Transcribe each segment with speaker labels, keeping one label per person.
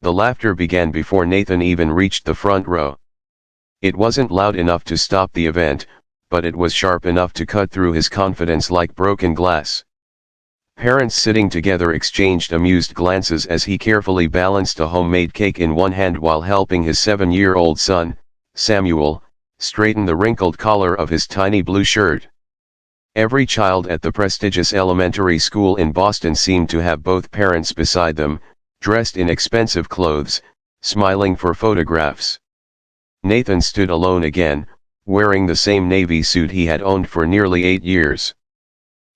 Speaker 1: The laughter began before Nathan even reached the front row. It wasn't loud enough to stop the event, but it was sharp enough to cut through his confidence like broken glass. Parents sitting together exchanged amused glances as he carefully balanced a homemade cake in one hand while helping his 7-year-old son, Samuel, straighten the wrinkled collar of his tiny blue shirt. Every child at the prestigious elementary school in Boston seemed to have both parents beside them, dressed in expensive clothes, smiling for photographs. Nathan stood alone again, wearing the same navy suit he had owned for nearly 8 years.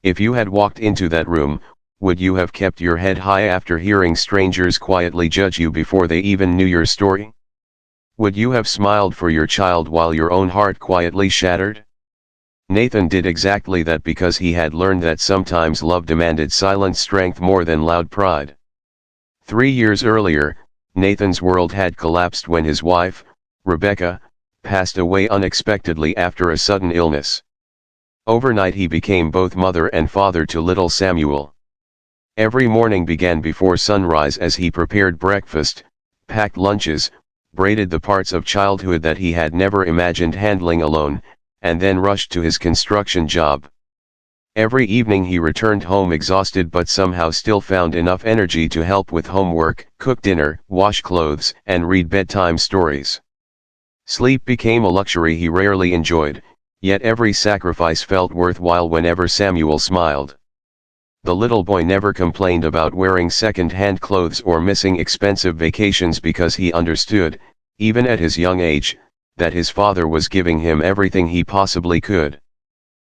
Speaker 1: If you had walked into that room, would you have kept your head high after hearing strangers quietly judge you before they even knew your story? Would you have smiled for your child while your own heart quietly shattered? Nathan did exactly that because he had learned that sometimes love demanded silent strength more than loud pride. 3 years earlier, Nathan's world had collapsed when his wife, Rebecca, passed away unexpectedly after a sudden illness. Overnight he became both mother and father to little Samuel. Every morning began before sunrise as he prepared breakfast, packed lunches, braided the parts of childhood that he had never imagined handling alone, and then rushed to his construction job. Every evening he returned home exhausted but somehow still found enough energy to help with homework, cook dinner, wash clothes, and read bedtime stories. Sleep became a luxury he rarely enjoyed, yet every sacrifice felt worthwhile whenever Samuel smiled. The little boy never complained about wearing second-hand clothes or missing expensive vacations because he understood, even at his young age, that his father was giving him everything he possibly could.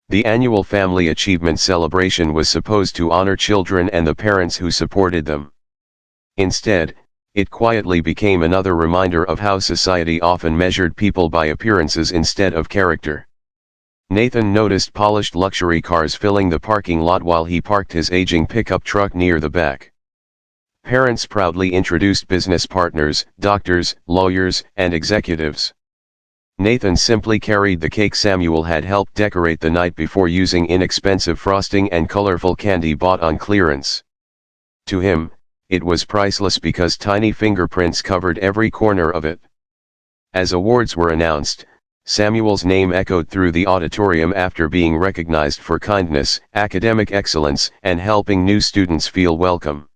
Speaker 1: The annual family achievement celebration was supposed to honor children and the parents who supported them. Instead, it quietly became another reminder of how society often measured people by appearances instead of character. Nathan noticed polished luxury cars filling the parking lot while he parked his aging pickup truck near the back. Parents proudly introduced business partners, doctors, lawyers, and executives. Nathan simply carried the cake Samuel had helped decorate the night before using inexpensive frosting and colorful candy bought on clearance. To him, it was priceless because tiny fingerprints covered every corner of it. As awards were announced, Samuel's name echoed through the auditorium after being recognized for kindness, academic excellence, and helping new students feel welcome.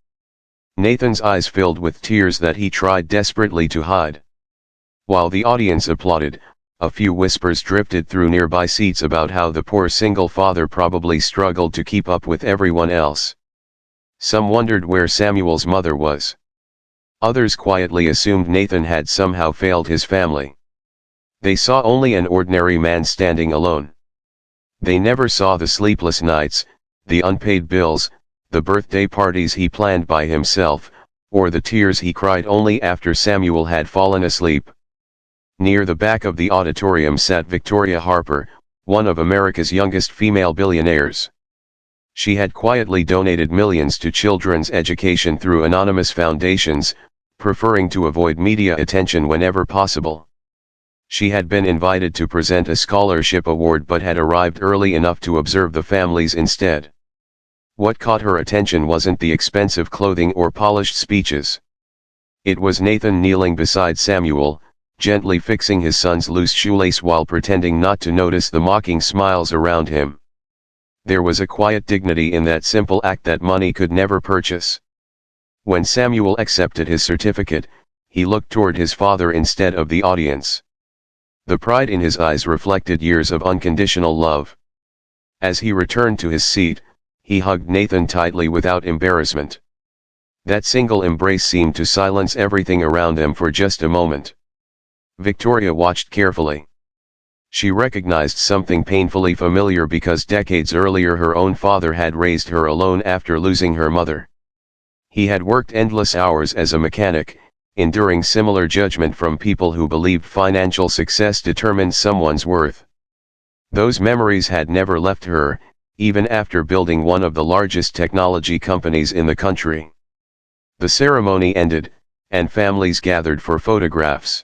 Speaker 1: Nathan's eyes filled with tears that he tried desperately to hide. While the audience applauded, a few whispers drifted through nearby seats about how the poor single father probably struggled to keep up with everyone else. Some wondered where Samuel's mother was. Others quietly assumed Nathan had somehow failed his family. They saw only an ordinary man standing alone. They never saw the sleepless nights, the unpaid bills, the birthday parties he planned by himself, or the tears he cried only after Samuel had fallen asleep. Near the back of the auditorium sat Victoria Harper, one of America's youngest female billionaires. She had quietly donated millions to children's education through anonymous foundations, preferring to avoid media attention whenever possible. She had been invited to present a scholarship award but had arrived early enough to observe the families instead. What caught her attention wasn't the expensive clothing or polished speeches. It was Nathan kneeling beside Samuel, gently fixing his son's loose shoelace while pretending not to notice the mocking smiles around him. There was a quiet dignity in that simple act that money could never purchase. When Samuel accepted his certificate, he looked toward his father instead of the audience. The pride in his eyes reflected years of unconditional love. As he returned to his seat, he hugged Nathan tightly without embarrassment. That single embrace seemed to silence everything around them for just a moment. Victoria watched carefully. She recognized something painfully familiar because decades earlier her own father had raised her alone after losing her mother. He had worked endless hours as a mechanic, enduring similar judgment from people who believed financial success determined someone's worth. Those memories had never left her, even after building one of the largest technology companies in the country. The ceremony ended, and families gathered for photographs.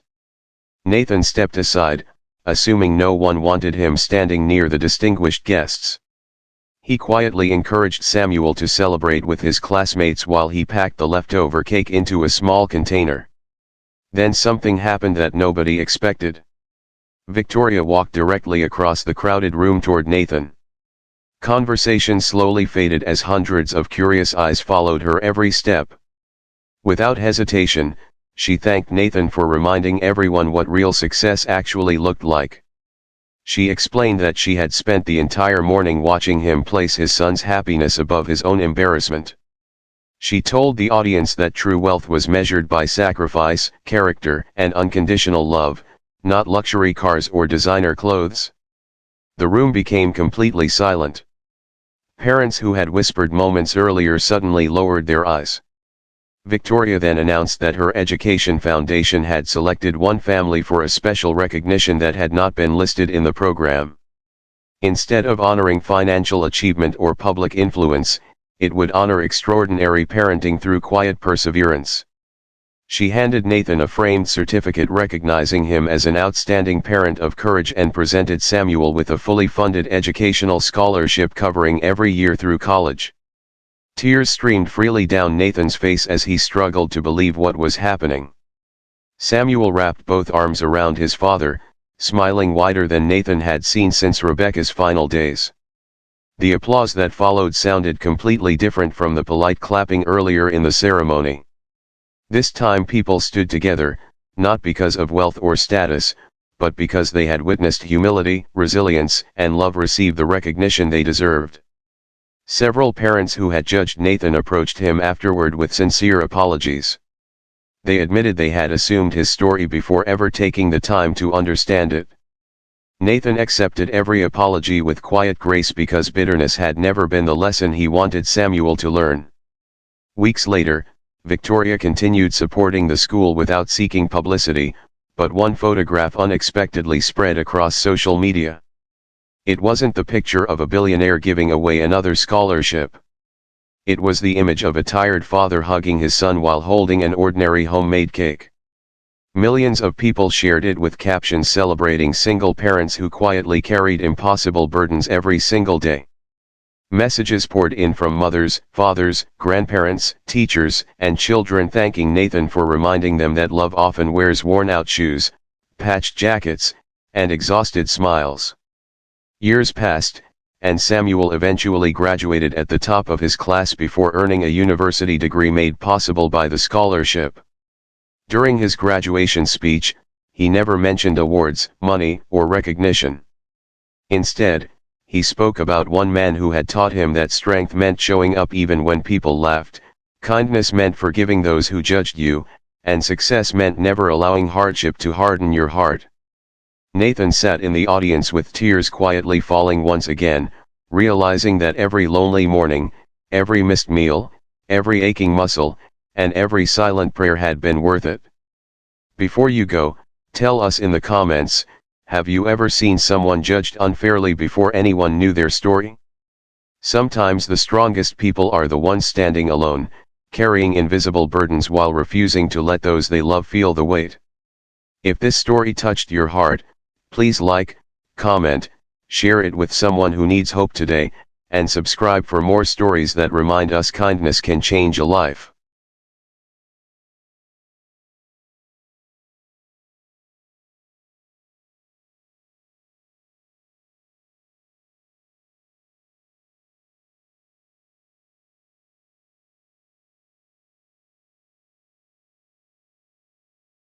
Speaker 1: Nathan stepped aside, assuming no one wanted him standing near the distinguished guests. He quietly encouraged Samuel to celebrate with his classmates while he packed the leftover cake into a small container. Then something happened that nobody expected. Victoria walked directly across the crowded room toward Nathan. Conversation slowly faded as hundreds of curious eyes followed her every step. Without hesitation, she thanked Nathan for reminding everyone what real success actually looked like. She explained that she had spent the entire morning watching him place his son's happiness above his own embarrassment. She told the audience that true wealth was measured by sacrifice, character, and unconditional love, not luxury cars or designer clothes. The room became completely silent. Parents who had whispered moments earlier suddenly lowered their eyes. Victoria then announced that her education foundation had selected one family for a special recognition that had not been listed in the program. Instead of honoring financial achievement or public influence, it would honor extraordinary parenting through quiet perseverance. She handed Nathan a framed certificate recognizing him as an outstanding parent of courage and presented Samuel with a fully funded educational scholarship covering every year through college. Tears streamed freely down Nathan's face as he struggled to believe what was happening. Samuel wrapped both arms around his father, smiling wider than Nathan had seen since Rebecca's final days. The applause that followed sounded completely different from the polite clapping earlier in the ceremony. This time people stood together, not because of wealth or status, but because they had witnessed humility, resilience, and love receive the recognition they deserved. Several parents who had judged Nathan approached him afterward with sincere apologies. They admitted they had assumed his story before ever taking the time to understand it. Nathan accepted every apology with quiet grace because bitterness had never been the lesson he wanted Samuel to learn. Weeks later, Victoria continued supporting the school without seeking publicity, but one photograph unexpectedly spread across social media. It wasn't the picture of a billionaire giving away another scholarship. It was the image of a tired father hugging his son while holding an ordinary homemade cake. Millions of people shared it with captions celebrating single parents who quietly carried impossible burdens every single day. Messages poured in from mothers, fathers, grandparents, teachers, and children thanking Nathan for reminding them that love often wears worn-out shoes, patched jackets, and exhausted smiles. Years passed, and Samuel eventually graduated at the top of his class before earning a university degree made possible by the scholarship. During his graduation speech, he never mentioned awards, money, or recognition. Instead, he spoke about one man who had taught him that strength meant showing up even when people laughed, kindness meant forgiving those who judged you, and success meant never allowing hardship to harden your heart. Nathan sat in the audience with tears quietly falling once again, realizing that every lonely morning, every missed meal, every aching muscle, and every silent prayer had been worth it. Before you go, tell us in the comments, have you ever seen someone judged unfairly before anyone knew their story? Sometimes the strongest people are the ones standing alone, carrying invisible burdens while refusing to let those they love feel the weight. If this story touched your heart, please like, comment, share it with someone who needs hope today, and subscribe for more stories that remind us kindness can change a life.